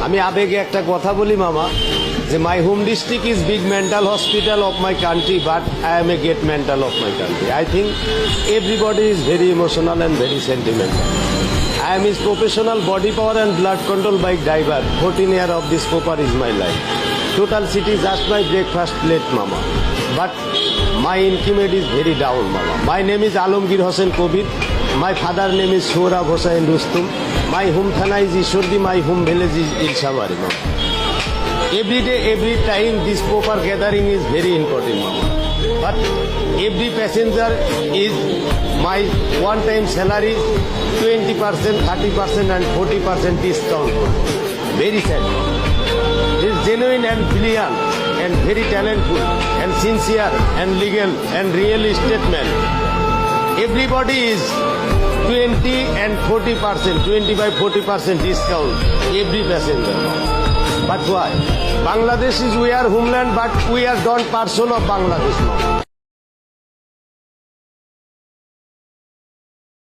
আমি আবেগে একটা কথা বলি মামা, যে my home district is big mental hospital of my country, but I M a great mental of my country. I think everybody is very emotional and very sentimental. I am his professional body power and blood control bike driver. 14 years of this popper is my life. Total city just my breakfast plate, mama. But my intimate is very down, mama. My name is Alamgir Hossain Kobir. My father name is Sohrab Hossain Rustum. My home thana is Ishwardi. My home village is Ilshabari, mama. Every day, every time, this proper gathering is very important, mama. But every passenger is my one-time salary, 20%, 30% and 40% discount. Very sad. This genuine and brilliant and very talented and sincere and legal and real estate man. Everybody is 20 and 40%, 25-40% discount every passenger. But why? Bangladesh is we are homeland, but we are not person of Bangladesh now.